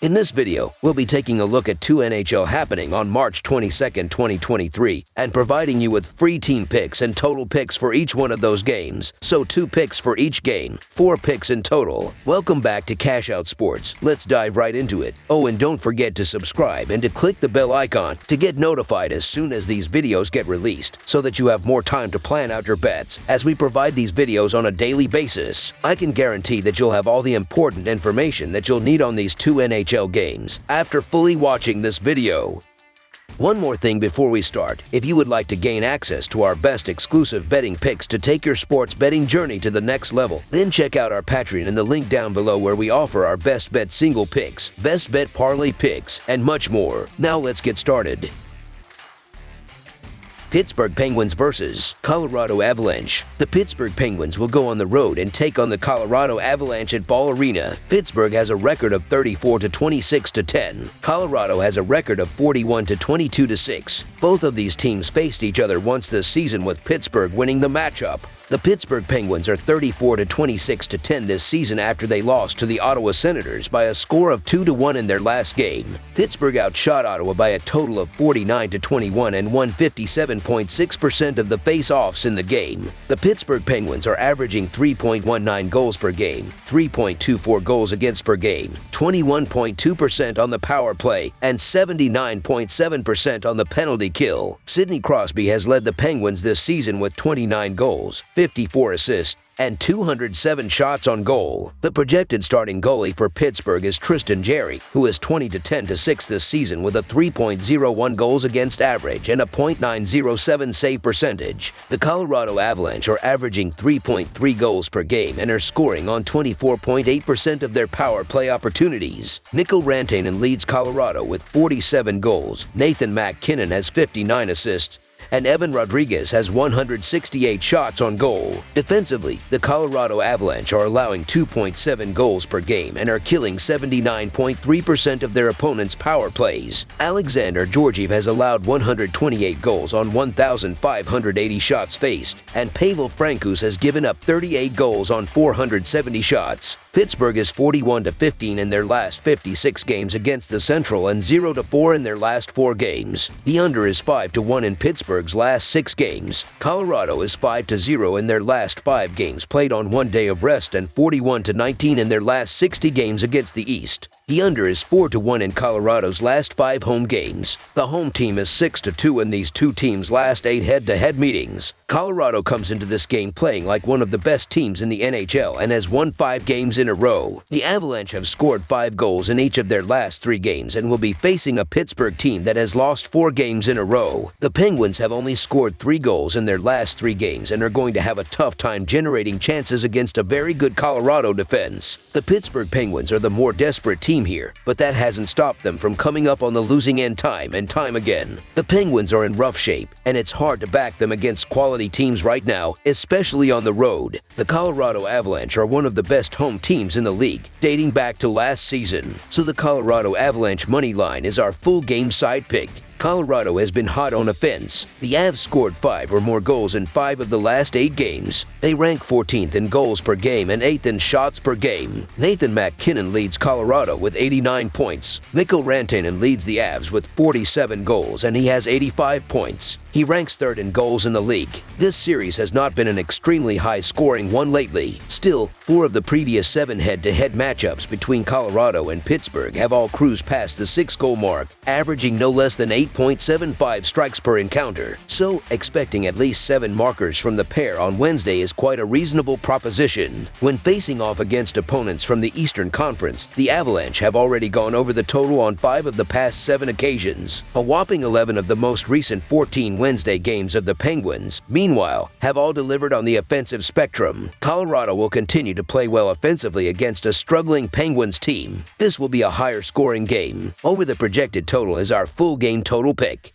In this video, we'll be taking a look at two NHL happening on March 22nd, 2023, and providing you with free team picks and total picks for each one of those games. So 2 picks for each game, 4 picks in total. Welcome back to Cash Out Sports. Let's dive right into it. Oh, and don't forget to subscribe and to click the bell icon to get notified as soon as these videos get released, so that you have more time to plan out your bets as we provide these videos on a daily basis. I can guarantee that you'll have all the important information that you'll need on these two NHL games after fully watching this video. One more thing before we start. If you would like to gain access to our best exclusive betting picks to take your sports betting journey to the next level, then check out our Patreon in the link down below, where we offer our best bet single picks, best bet parlay picks, and much more. Now let's get started. Pittsburgh Penguins versus Colorado Avalanche. The Pittsburgh Penguins will go on the road and take on the Colorado Avalanche at Ball Arena. Pittsburgh has a record of 34-26-10. Colorado has a record of 41-22-6. Both of these teams faced each other once this season, with Pittsburgh winning the matchup. The Pittsburgh Penguins are 34-26-10 this season after they lost to the Ottawa Senators by a score of 2-1 in their last game. Pittsburgh outshot Ottawa by a total of 49-21 and won 57.6% of the face-offs in the game. The Pittsburgh Penguins are averaging 3.19 goals per game, 3.24 goals against per game, 21.2% on the power play, and 79.7% on the penalty kill. Sidney Crosby has led the Penguins this season with 29 goals, 54 assists, and 207 shots on goal. The projected starting goalie for Pittsburgh is Tristan Jarry, who is 20-10-6 this season with a 3.01 goals against average and a .907 save percentage. The Colorado Avalanche are averaging 3.3 goals per game and are scoring on 24.8% of their power play opportunities. Mikko Rantanen leads Colorado with 47 goals. Nathan MacKinnon has 59 assists, and Evan Rodriguez has 168 shots on goal. Defensively, the Colorado Avalanche are allowing 2.7 goals per game and are killing 79.3% of their opponents' power plays. Alexander Georgiev has allowed 128 goals on 1,580 shots faced, and Pavel Francouz has given up 38 goals on 470 shots. Pittsburgh is 41-15 in their last 56 games against the Central and 0-4 in their last 4 games. The under is 5-1 in Pittsburgh's last 6 games. Colorado is 5-0 in their last 5 games played on 1 day of rest, and 41-19 in their last 60 games against the East. The under is 4-1 in Colorado's last 5 home games. The home team is 6-2 in these two teams' last 8 head-to-head meetings. Colorado comes into this game playing like one of the best teams in the NHL and has won 5 games in a row. The Avalanche have scored 5 goals in each of their last 3 games and will be facing a Pittsburgh team that has lost 4 games in a row. The Penguins have only scored 3 goals in their last 3 games and are going to have a tough time generating chances against a very good Colorado defense. The Pittsburgh Penguins are the more desperate team here, but that hasn't stopped them from coming up on the losing end time and time again. The Penguins are in rough shape, and it's hard to back them against quality teams right now, especially on the road. The Colorado Avalanche are one of the best home teams in the league, dating back to last season. So the Colorado Avalanche money line is our full game side pick. Colorado has been hot on offense. The Avs scored 5 or more goals in 5 of the last 8 games. They rank 14th in goals per game and 8th in shots per game. Nathan MacKinnon leads Colorado with 89 points. Mikko Rantanen leads the Avs with 47 goals, and he has 85 points. He ranks 3rd in goals in the league. This series has not been an extremely high-scoring one lately. Still, 4 of the previous 7 head-to-head matchups between Colorado and Pittsburgh have all cruised past the 6-goal mark, averaging no less than 8.75 strikes per encounter. So, expecting at least 7 markers from the pair on Wednesday is quite a reasonable proposition. When facing off against opponents from the Eastern Conference, the Avalanche have already gone over the total on 5 of the past 7 occasions. A whopping 11 of the most recent 14 Wednesday games of the Penguins, meanwhile, have all delivered on the offensive spectrum. Colorado will continue to play well offensively against a struggling Penguins team. This will be a higher scoring game. Over the projected total is our full game total pick.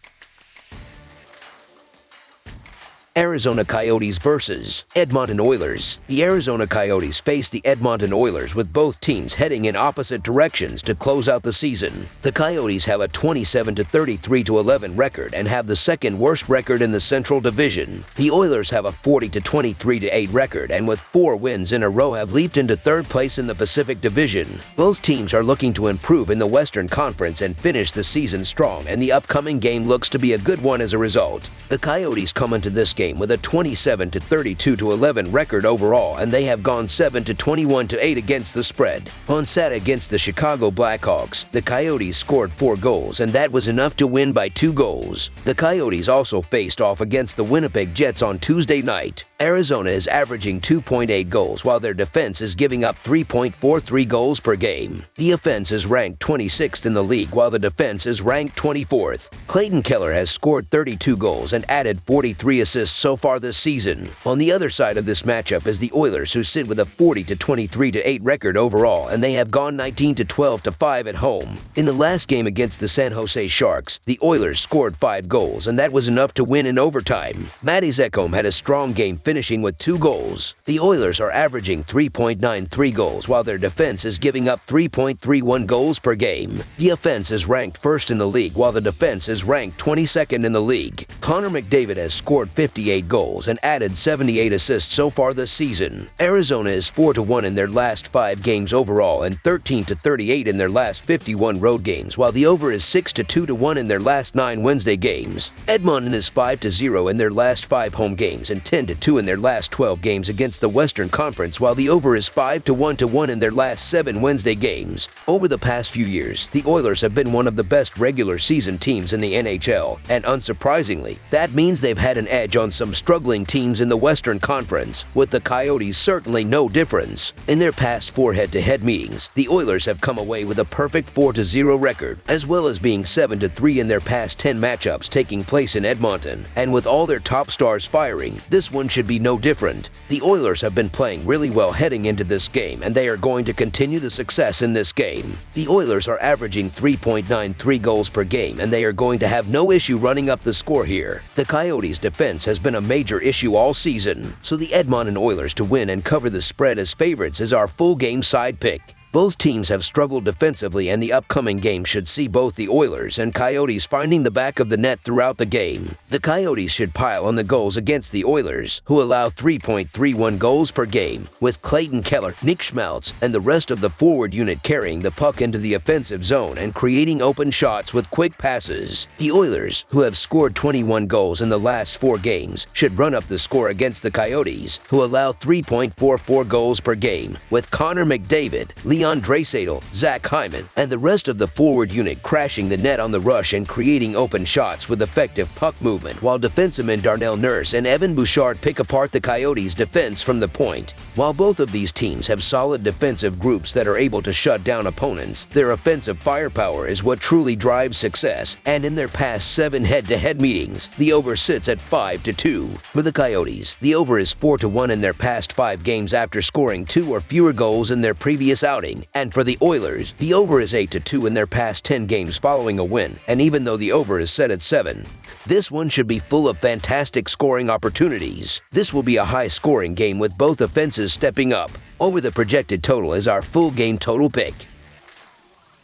Arizona Coyotes versus Edmonton Oilers. The Arizona Coyotes face the Edmonton Oilers with both teams heading in opposite directions to close out the season. The Coyotes have a 27-33-11 record and have the second worst record in the Central Division. The Oilers have a 40-23-8 record and with 4 wins in a row have leaped into third place in the Pacific Division. Both teams are looking to improve in the Western Conference and finish the season strong, and the upcoming game looks to be a good one as a result. The Coyotes come into this game with a 27-32-11 record overall, and they have gone 7-21-8 against the spread. On Saturday against the Chicago Blackhawks, the Coyotes scored 4 goals, and that was enough to win by 2 goals. The Coyotes also faced off against the Winnipeg Jets on Tuesday night. Arizona is averaging 2.8 goals, while their defense is giving up 3.43 goals per game. The offense is ranked 26th in the league, while the defense is ranked 24th. Clayton Keller has scored 32 goals and added 43 assists so far this season. On the other side of this matchup is the Oilers, who sit with a 40-23-8 record overall, and they have gone 19-12-5 at home. In the last game against the San Jose Sharks, the Oilers scored 5 goals, and that was enough to win in overtime. Matty Zekholm had a strong game, finishing with 2 goals. The Oilers are averaging 3.93 goals, while their defense is giving up 3.31 goals per game. The offense is ranked first in the league, while the defense is ranked 22nd in the league. Connor McDavid has scored 58 goals and added 78 assists so far this season. Arizona is 4-1 in their last 5 games overall and 13-38 in their last 51 road games, while the over is 6-2-1 in their last 9 Wednesday games. Edmonton is 5-0 in their last 5 home games and 10-2 in their last 12 games against the Western Conference, while the over is 5-1 in their last 7 Wednesday games. Over the past few years, the Oilers have been one of the best regular season teams in the NHL, and unsurprisingly, that means they've had an edge on some struggling teams in the Western Conference, with the Coyotes certainly no difference. In their past 4 head-to-head meetings, the Oilers have come away with a perfect 4-0 record, as well as being 7-3 in their past 10 matchups taking place in Edmonton, and with all their top stars firing, this one should be no different. The Oilers have been playing really well heading into this game, and they are going to continue the success in this game. The Oilers are averaging 3.93 goals per game, and they are going to have no issue running up the score here. The Coyotes' defense has been a major issue all season, so the Edmonton Oilers to win and cover the spread as favorites is our full game side pick. Both teams have struggled defensively, and the upcoming game should see both the Oilers and Coyotes finding the back of the net throughout the game. The Coyotes should pile on the goals against the Oilers, who allow 3.31 goals per game, with Clayton Keller, Nick Schmaltz, and the rest of the forward unit carrying the puck into the offensive zone and creating open shots with quick passes. The Oilers, who have scored 21 goals in the last 4 games, should run up the score against the Coyotes, who allow 3.44 goals per game, with Connor McDavid, Leon Draisaitl, Zach Hyman, and the rest of the forward unit crashing the net on the rush and creating open shots with effective puck movement, while defensemen Darnell Nurse and Evan Bouchard pick apart the Coyotes' defense from the point. While both of these teams have solid defensive groups that are able to shut down opponents, their offensive firepower is what truly drives success, and in their past 7 head-to-head meetings, the over sits at 5-2. For the Coyotes, the over is 4-1 in their past 5 games after scoring 2 or fewer goals in their previous outing. And for the Oilers, the over is 8-2 in their past 10 games following a win, and even though the over is set at 7, this one should be full of fantastic scoring opportunities. This will be a high-scoring game with both offenses stepping up. Over the projected total is our full game total pick.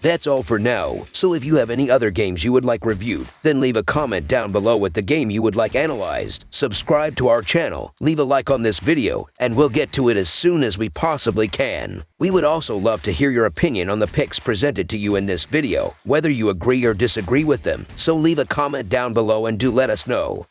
That's all for now, so if you have any other games you would like reviewed, then leave a comment down below with the game you would like analyzed. Subscribe to our channel, leave a like on this video, and we'll get to it as soon as we possibly can. We would also love to hear your opinion on the picks presented to you in this video, whether you agree or disagree with them, so leave a comment down below and do let us know.